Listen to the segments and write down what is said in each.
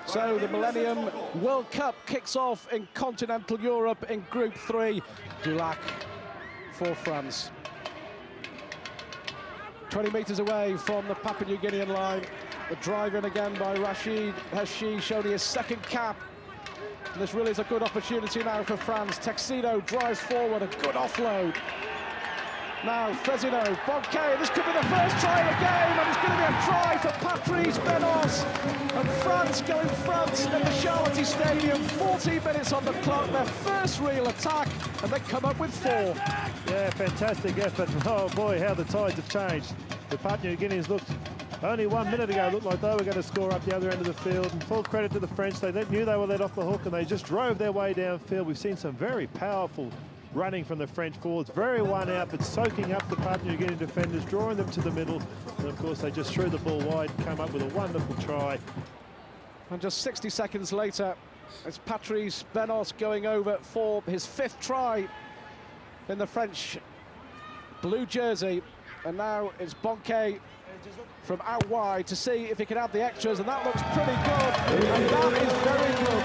So the Millennium World Cup kicks off in continental Europe in Group 3. Dulac for France. 20 metres away from the Papua New Guinean line. The drive in again by Rashid Hashish, only his second cap. And this really is a good opportunity now for France. Tuxedo drives forward, a good offload. Now Frezino, Bonke, this could be the first try of the game, and it's going to be a try for Patrice Benos. And France going front at the Charlotte Stadium, 14 minutes on the clock, their first real attack, and they come up with 4. Yeah, fantastic effort. Oh boy, how the tides have changed. The Papua New Guineans looked, only 1 minute ago, looked like they were going to score up the other end of the field, and full credit to the French. They knew they were let off the hook, and they just drove their way downfield. We've seen some very powerful running from the French forwards, very one out, but soaking up the Papua New Guinea defenders, drawing them to the middle, and of course they just threw the ball wide, came up with a wonderful try. And just 60 seconds later, it's Patrice Benos going over for his 5th try in the French blue jersey, and now it's Bonke from out wide to see if he can add the extras, and that looks pretty good, and that is very good.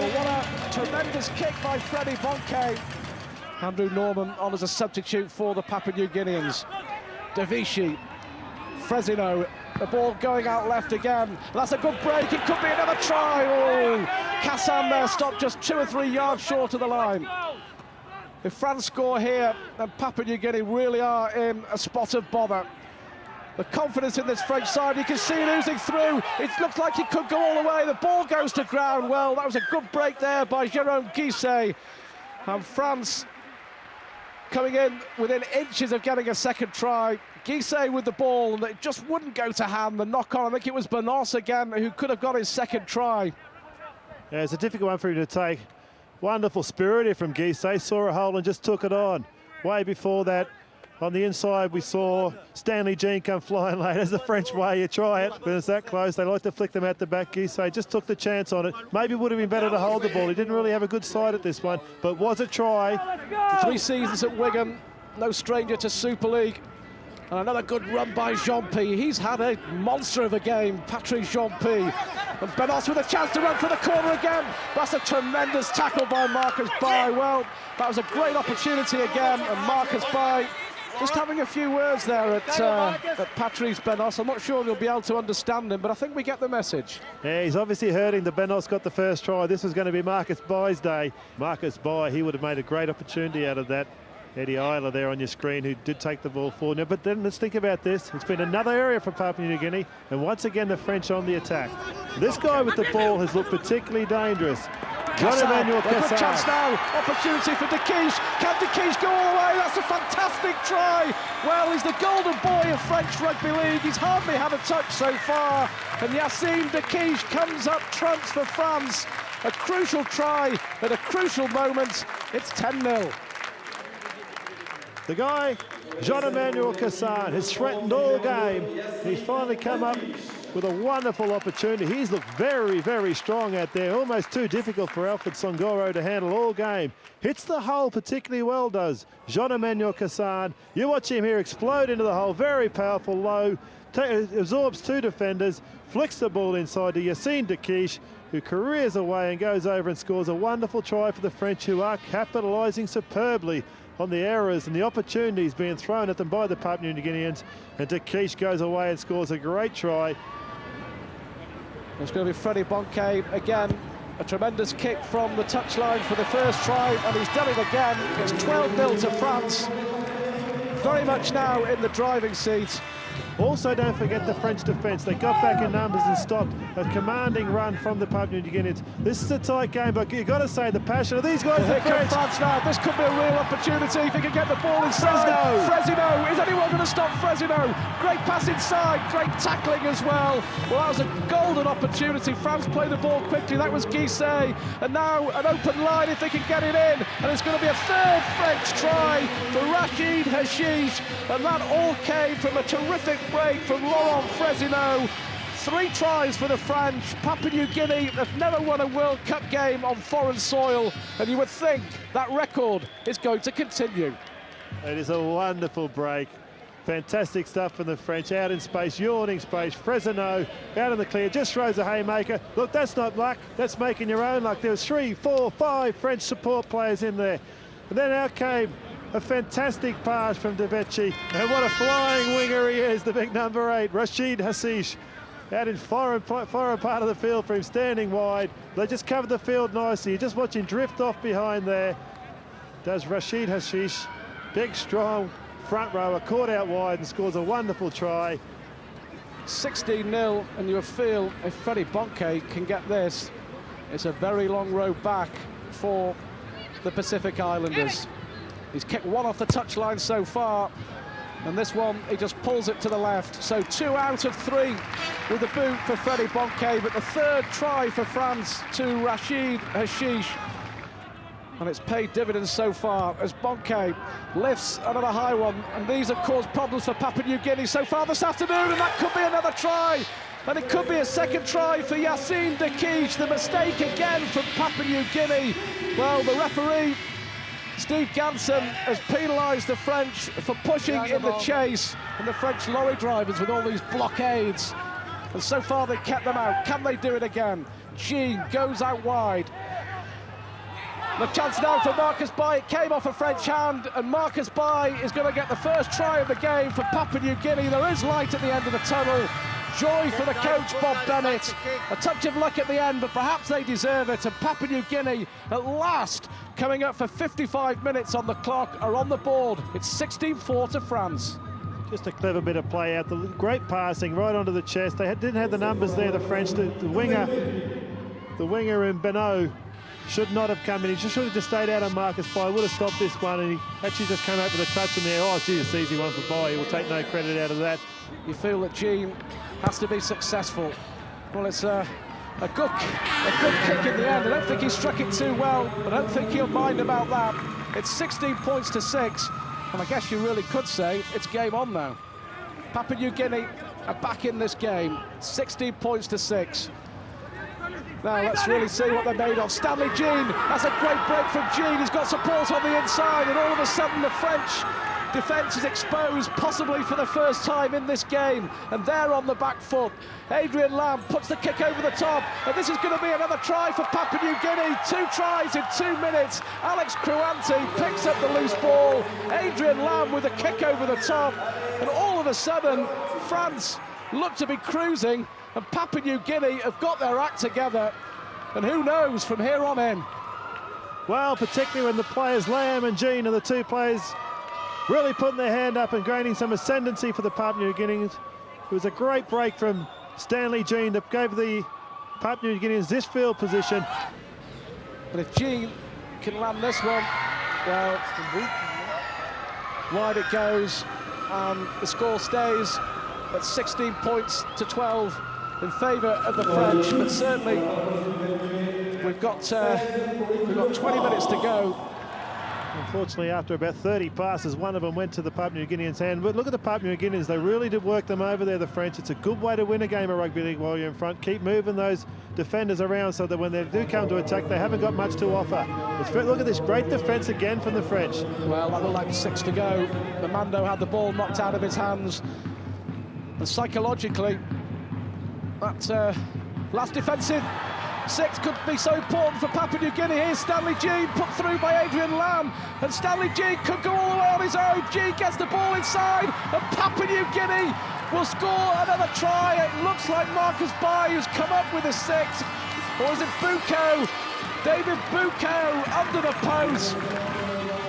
Well, what a tremendous kick by Freddie Bonke. Andrew Norman on as a substitute for the Papua New Guineans. Davishi, Frezino, the ball going out left again. That's a good break, it could be another try. Oh, Kassan there stopped just 2 or 3 yards short of the line. If France score here, then Papua New Guinea really are in a spot of bother. The confidence in this French side, you can see it oozing through. It looks like it could go all the way. The ball goes to ground. Well, that was a good break there by Jérôme Guisset. And France coming in within inches of getting a second try. Guisset with the ball, and it just wouldn't go to hand. The knock-on, I think it was Benos again who could have got his second try. Yeah, it's a difficult one for him to take. Wonderful spirit here from Guisset, saw a hole and just took it on. Way before that, on the inside, we saw Stanley Jean come flying late. As the French way, you try it, but it's that close. They like to flick them out the back. Guisset just took the chance on it. Maybe it would have been better to hold the ball. He didn't really have a good side at this one, but was a try. 3 seasons at Wigan, no stranger to Super League. And another good run by Jean-P. He's had a monster of a game, Patrice Jean-P. And Benos with a chance to run for the corner again. That's a tremendous tackle by Marcus Bai. Well, that was a great opportunity again, and Marcus Bai just having a few words there at Patrice Benos. I'm not sure you'll be able to understand him, but I think we get the message. Yeah, he's obviously hurting that Benos got the first try. This was going to be Marcus Bai's day. Marcus Bai, he would have made a great opportunity out of that. Eddie Isla there on your screen, who did take the ball forward. Now, but then let's think about this. It's been another area for Papua New Guinea, and once again the French on the attack. This guy with the ball has looked particularly dangerous. Jean-Emmanuel Kassan. Good chance now, opportunity for Dequiche. Can Dequiche go all the way? That's a fantastic try. Well, he's the golden boy of French Rugby League. He's hardly had a touch so far. And Yassine Dequiche comes up trumps for France. A crucial try at a crucial moment. It's 10-0. The guy, Jean-Emmanuel Kassan, has threatened all game. He's finally come up with a wonderful opportunity. He's looked very, very strong out there. Almost too difficult for Alfred Songoro to handle all game. Hits the hole particularly well, does Jean-Emmanuel Kassan. You watch him here explode into the hole. Very powerful low. Absorbs 2 defenders. Flicks the ball inside to Yassine Dequiche, who careers away and goes over and scores a wonderful try for the French, who are capitalising superbly on the errors and the opportunities being thrown at them by the Papua New Guineans. And Dequiche goes away and scores a great try. It's going to be Freddie Bonke again. A tremendous kick from the touchline for the first try, and he's done it again. It's 12-0 to France. Very much now in the driving seat. Also, don't forget the French defence. They got back in numbers and stopped a commanding run from the Papua New Guineans. This is a tight game, but you've got to say the passion of these guys. Here comes France now. This could be a real opportunity if he can get the ball inside. Frezino. Is anyone going to stop Frezino? Great pass inside. Great tackling as well. Well, that was a golden opportunity. France play the ball quickly. That was Guisset. And now an open line if they can get it in. And it's going to be a 3rd French try for Rashid Hashish. And that all came from a terrific break from Laurent Frezino. 3 tries for the French. Papua New Guinea have never won a World Cup game on foreign soil, and you would think that record is going to continue. It is a wonderful break. Fantastic stuff from the French. Out in space, yawning space. Fresno out in the clear, just throws a haymaker. Look, that's not luck, that's making your own luck. There was 3, 4, 5 French support players in there. And then out came a fantastic pass from Devechi. And what a flying winger he is, the big number 8, Rashid Hashish. Out in foreign part of the field for him, standing wide. They just covered the field nicely. You just watch him drift off behind there. Does Rashid Hashish, big, strong front rower, caught out wide and scores a wonderful try. 16-0, and you feel if Freddie Bonke can get this, it's a very long road back for the Pacific Islanders. He's kicked 1 off the touchline so far, and this one, he just pulls it to the left. So 2 out of 3 with the boot for Freddie Bonke, but the 3rd try for France to Rashid Hashish. And it's paid dividends so far as Bonke lifts another high one, and these have caused problems for Papua New Guinea so far this afternoon, and that could be another try, and it could be a 2nd try for Yassine Dakish. The mistake again from Papua New Guinea. Well, the referee, Steve Ganson, has penalised the French for pushing in the chase, and the French lorry drivers with all these blockades, and so far they've kept them out. Can they do it again? Jean goes out wide. The chance now for Marcus Bai. It came off a French hand, and Marcus Bai is going to get the 1st try of the game for Papua New Guinea. There is light at the end of the tunnel. Joy for the coach, Bob Bennett. A touch of luck at the end, but perhaps they deserve it. And Papua New Guinea, at last, coming up for 55 minutes on the clock, are on the board. It's 16-4 to France. Just a clever bit of play out. The great passing right onto the chest. They didn't have the numbers there, the French. The winger in Beno should not have come in. He should have just stayed out on Marcus Bai. Would have stopped this one, and he actually just came out with a touch in there. Oh, gee, it's an easy one for Bai. He will take no credit out of that. You feel that Jean has to be successful. Well, it's a good kick in the end. I don't think he struck it too well, but I don't think he'll mind about that. It's 16 points to 6, and I guess you really could say it's game on now. Papua New Guinea are back in this game, 16 points to 6. Now let's really see what they're made of. Stanley Jean, that's a great break from Jean. He's got support on the inside, and all of a sudden the French defence is exposed, possibly for the first time in this game, and they're on the back foot. Adrian Lamb puts the kick over the top, and this is going to be another try for Papua New Guinea. 2 tries in 2 minutes. Alex Kruanti picks up the loose ball. Adrian Lamb with a kick over the top, and all of a sudden France look to be cruising, and Papua New Guinea have got their act together, and who knows from here on in. Well, particularly when the players, Lamb and Jean, are the 2 players really putting their hand up and gaining some ascendancy for the Papua New Guineans. It was a great break from Stanley Jean that gave the Papua New Guineans this field position. But if Jean can land this one, well, wide it goes, and the score stays at 16 points to 12 in favour of the French. But certainly we've got 20 minutes to go. Unfortunately, after about 30 passes, one of them went to the Papua New Guineans' hand. But look at the Papua New Guineans. They really did work them over there, the French. It's a good way to win a game of rugby league while you're in front. Keep moving those defenders around so that when they do come to attack, they haven't got much to offer. Look at this great defence again from the French. Well, that looked like 6 to go. The Mando had the ball knocked out of his hands. And psychologically, that last defensive 6 could be so important for Papua New Guinea. Here's Stanley Jean, put through by Adrian Lamb, and Stanley Jean could go all the way on his own. Jean gets the ball inside, and Papua New Guinea will score another try. It looks like Marcus Bai who's come up with a 6, or is it Bucco? David Bucco under the post.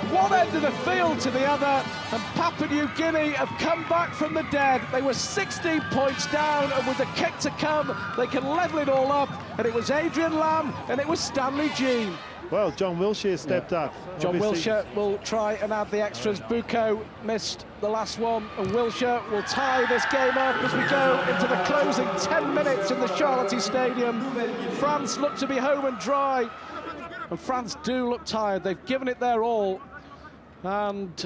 One end of the field to the other, and Papua New Guinea have come back from the dead. They were 16 points down, and with the kick to come, they can level it all up. And it was Adrian Lamb, and it was Stanley Jean. Well, John Wilshere stepped up. John Wilshere will try and add the extras. Bucco missed the last one, and Wilshere will tie this game up as we go into the closing 10 minutes in the Charlotte Stadium. France look to be home and dry, and France do look tired. They've given it their all. And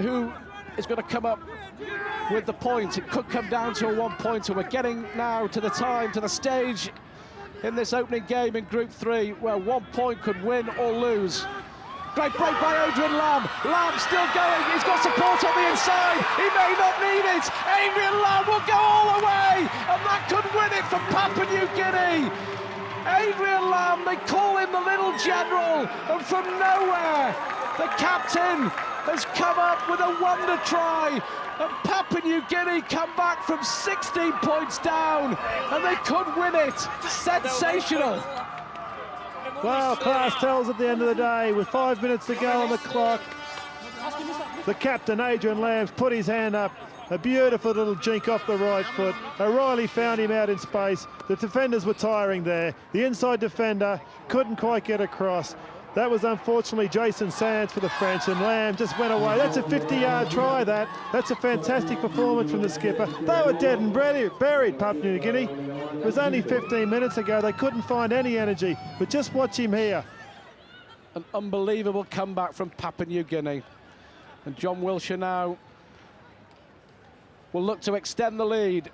who is going to come up with the point? It could come down to a 1-pointer. We're getting now to the stage in this opening game in Group 3 where 1 point could win or lose. Great break by Adrian Lamb. Lamb still going. He's got support on the inside. He may not need it. Adrian Lamb will go all the way, and that could win it for Papua New Guinea. Adrian Lamb, they call him the little general, and from nowhere, the captain has come up with a wonder try. And Papua New Guinea come back from 16 points down, and they could win it. Sensational. Well, class tells at the end of the day, with 5 minutes to go on the clock, the captain, Adrian Lamb's put his hand up. A beautiful little jink off the right foot. O'Reilly found him out in space. The defenders were tiring there. The inside defender couldn't quite get across. That was unfortunately Jason Sands for the French, and Lamb just went away. That's a 50-yard try, that. That's a fantastic performance from the skipper. They were dead and buried, Papua New Guinea. It was only 15 minutes ago. They couldn't find any energy, but just watch him here. An unbelievable comeback from Papua New Guinea. And John Wilshere now will look to extend the lead.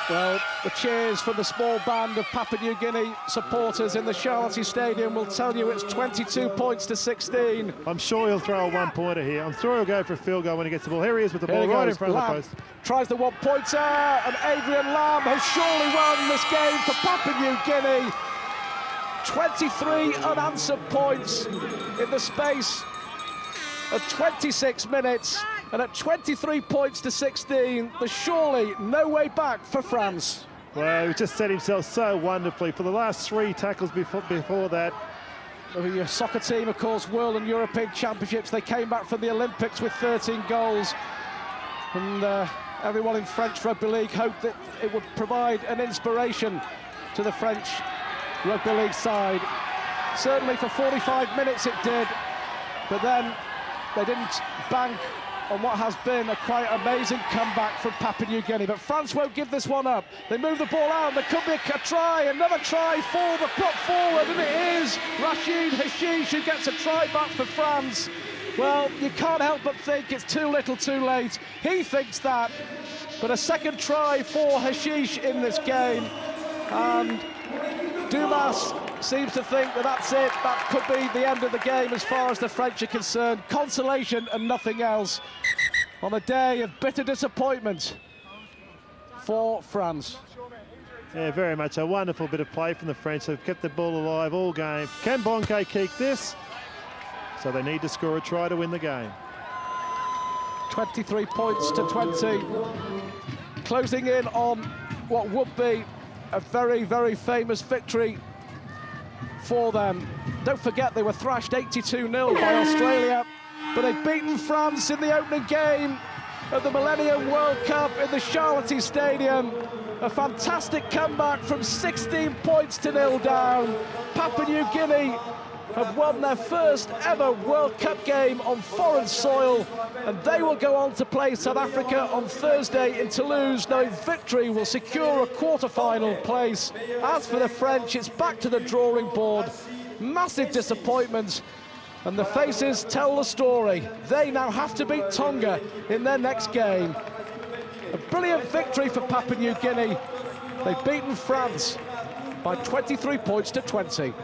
Well, the cheers from the small band of Papua New Guinea supporters in the Charlotte Stadium will tell you it's 22 points to 16. I'm sure he'll throw a one-pointer here. I'm sure he'll go for a field goal when he gets the ball. Here he is with the ball right in front of the post. Tries the one-pointer, and Adrian Lamb has surely won this game for Papua New Guinea. 23 unanswered points in the space of 26 minutes. And at 23 points to 16, there's surely no way back for France. Well, he just set himself so wonderfully for the last 3 tackles before that. Your soccer team, of course, World and European Championships, they came back from the Olympics with 13 goals. And everyone in French Rugby League hoped that it would provide an inspiration to the French Rugby League side. Certainly for 45 minutes it did, but then they didn't bank on what has been a quite amazing comeback from Papua New Guinea. But France won't give this one up. They move the ball out, there could be a try, another try for the put forward, and it is Rachid Hashish who gets a try back for France. Well, you can't help but think it's too little too late. He thinks that, but a second try for Hashish in this game, and Dumas seems to think that that's it. That could be the end of the game as far as the French are concerned. Consolation and nothing else on a day of bitter disappointment for France. Yeah, very much a wonderful bit of play from the French. They've kept the ball alive all game. Can Bonke keep this? So they need to score a try to win the game. 23 points to 20. Closing in on what would be a very, very famous victory for them. Don't forget they were thrashed 82-0 by Australia, but they've beaten France in the opening game of the Millennium World Cup in the Charlotte Stadium. A fantastic comeback from 16 points to 0 down. Papua New Guinea have won their first ever World Cup game on foreign soil, and they will go on to play South Africa on Thursday in Toulouse, knowing victory will secure a quarter-final place. As for the French, it's back to the drawing board. Massive disappointment, and the faces tell the story. They now have to beat Tonga in their next game. A brilliant victory for Papua New Guinea. They've beaten France by 23 points to 20.